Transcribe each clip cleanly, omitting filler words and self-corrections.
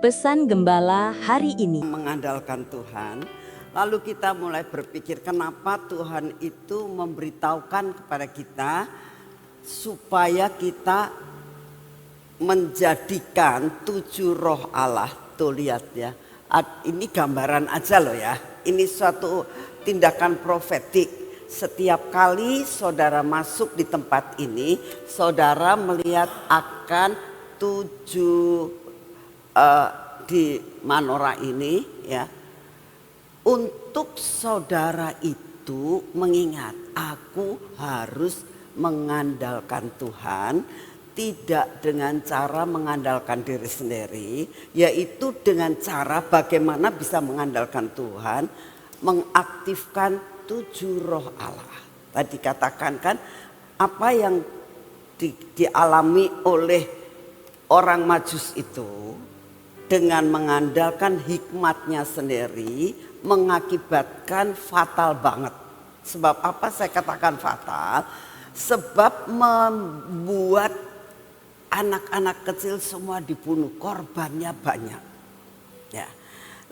Pesan Gembala hari ini. Mengandalkan Tuhan, lalu kita mulai berpikir kenapa Tuhan itu memberitahukan kepada kita supaya kita menjadikan 7 roh Allah. Tuh lihat ya, ini gambaran aja loh ya, ini suatu tindakan profetik. Setiap kali saudara masuk di tempat ini, saudara melihat akan 7 di Manora ini ya, untuk saudara itu mengingat aku harus mengandalkan Tuhan, tidak dengan cara mengandalkan diri sendiri, yaitu dengan cara bagaimana bisa mengandalkan Tuhan, mengaktifkan 7 roh Allah. Tadi katakan kan apa yang dialami oleh orang Majus itu dengan mengandalkan hikmatnya sendiri mengakibatkan fatal banget. Sebab apa saya katakan fatal? Sebab membuat anak-anak kecil semua dibunuh, korbannya banyak. Ya.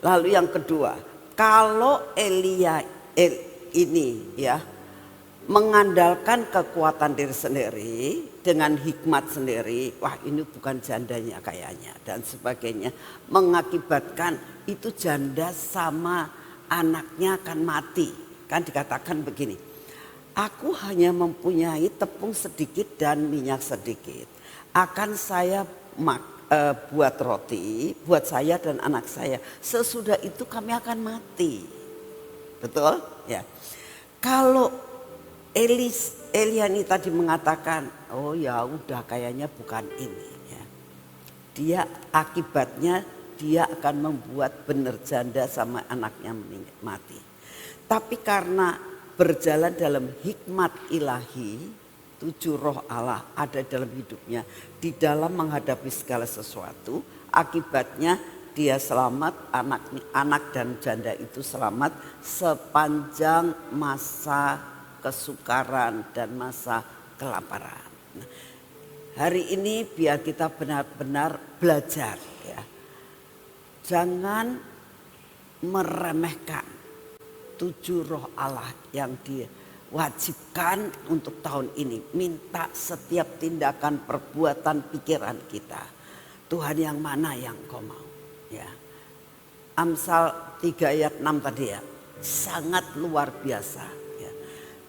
Lalu yang kedua, kalau Elia ini ya mengandalkan kekuatan diri sendiri dengan hikmat sendiri, wah ini bukan jandanya kayaknya dan sebagainya, mengakibatkan itu janda sama anaknya akan mati. Kan dikatakan begini, aku hanya mempunyai tepung sedikit dan minyak sedikit, akan saya buat roti buat saya dan anak saya, sesudah itu kami akan mati. Betul ya. Kalau Eliani tadi mengatakan, oh ya udah kayaknya bukan ini ya. Dia akibatnya dia akan membuat benar janda sama anaknya mati. Tapi karena berjalan dalam hikmat ilahi, 7 roh Allah ada dalam hidupnya, di dalam menghadapi segala sesuatu, akibatnya dia selamat, anak dan janda itu selamat sepanjang masa kesukaran dan masa kelaparan. Nah, hari ini biar kita benar-benar belajar ya. Jangan meremehkan 7 roh Allah yang diwajibkan untuk tahun ini. Minta setiap tindakan, perbuatan, pikiran kita, Tuhan yang mana yang kau mau ya. Amsal 3 ayat 6 tadi ya, sangat luar biasa.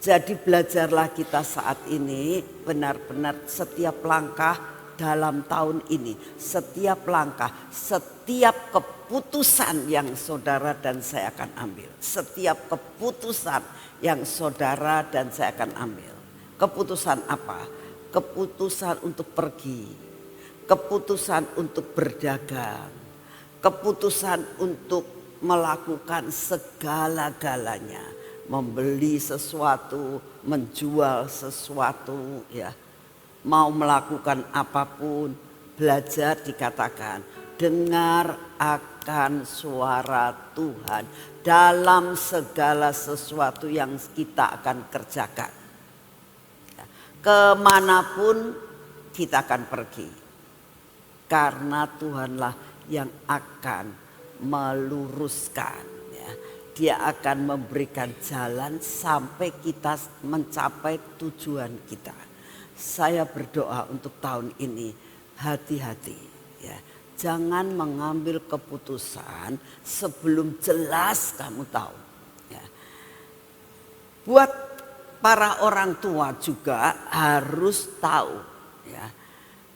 Jadi belajarlah kita saat ini benar-benar setiap langkah dalam tahun ini. Setiap langkah, setiap keputusan yang saudara dan saya akan ambil. Setiap keputusan yang saudara dan saya akan ambil. Keputusan apa? Keputusan untuk pergi. Keputusan untuk berdagang. Keputusan untuk melakukan segala-galanya. Membeli sesuatu, menjual sesuatu ya. Mau melakukan apapun, belajar dikatakan dengar akan suara Tuhan dalam segala sesuatu yang kita akan kerjakan. Kemanapun kita akan pergi, karena Tuhanlah yang akan meluruskan. Dia akan memberikan jalan sampai kita mencapai tujuan kita. Saya berdoa untuk tahun ini hati-hati ya. Jangan mengambil keputusan sebelum jelas kamu tahu ya. Buat para orang tua juga harus tahu ya.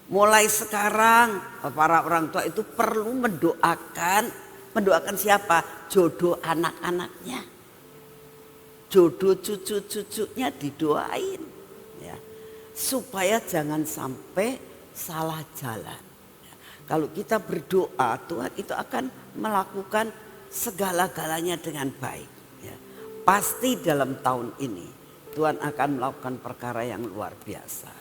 Mulai sekarang para orang tua itu perlu mendoakan siapa? Jodoh anak-anaknya, jodoh cucu-cucunya didoain ya, supaya jangan sampai salah jalan ya. Kalau kita berdoa, Tuhan itu akan melakukan segala-galanya dengan baik ya. Pasti dalam tahun ini Tuhan akan melakukan perkara yang luar biasa.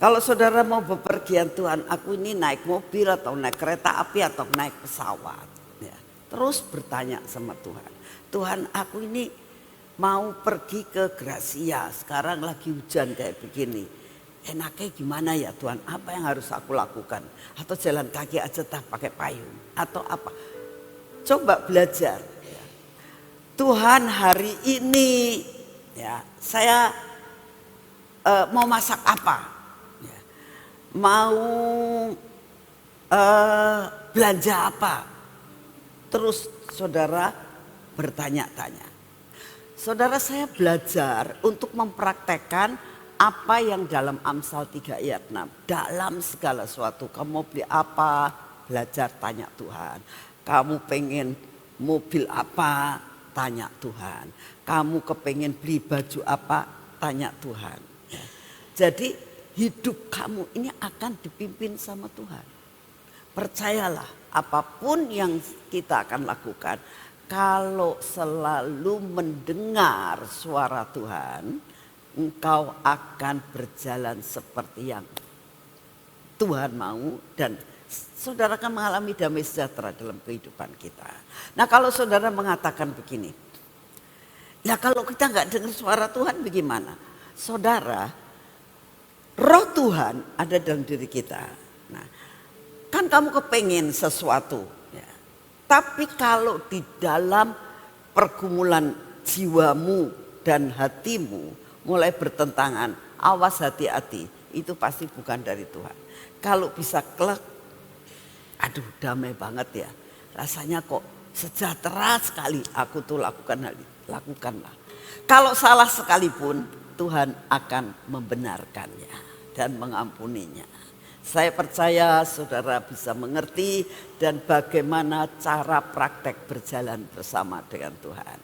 Kalau saudara mau bepergian, Tuhan aku ini naik mobil atau naik kereta api atau naik pesawat, terus bertanya sama Tuhan, Tuhan aku ini mau pergi ke Gracia, sekarang lagi hujan kayak begini. enaknya gimana ya Tuhan, apa yang harus aku lakukan? Atau jalan kaki aja pakai payung atau apa? Coba belajar. Ya. Tuhan hari ini ya saya mau masak apa? Ya. Mau belanja apa? Terus saudara bertanya-tanya. Saudara, saya belajar untuk mempraktekkan apa yang dalam Amsal 3 ayat 6. Dalam segala sesuatu, kamu mau beli apa? Belajar tanya Tuhan. Kamu pengen mobil apa? Tanya Tuhan. Kamu kepengen beli baju apa? Tanya Tuhan. Jadi hidup kamu ini akan dipimpin sama Tuhan. Percayalah, apapun yang kita akan lakukan, kalau selalu mendengar suara Tuhan, engkau akan berjalan seperti yang Tuhan mau dan saudara akan mengalami damai sejahtera dalam kehidupan kita. Nah, kalau saudara mengatakan begini, ya kalau kita nggak dengar suara Tuhan bagaimana? Saudara, roh Tuhan ada dalam diri kita. Nah, kan kamu kepengen sesuatu, ya. Tapi kalau di dalam pergumulan jiwamu dan hatimu mulai bertentangan, awas hati-hati, itu pasti bukan dari Tuhan. Kalau bisa klek, aduh damai banget ya, rasanya kok sejahtera sekali, aku tuh lakukan hal ini, lakukanlah. Kalau salah sekalipun, Tuhan akan membenarkannya dan mengampuninya. Saya percaya saudara bisa mengerti dan bagaimana cara praktek berjalan bersama dengan Tuhan.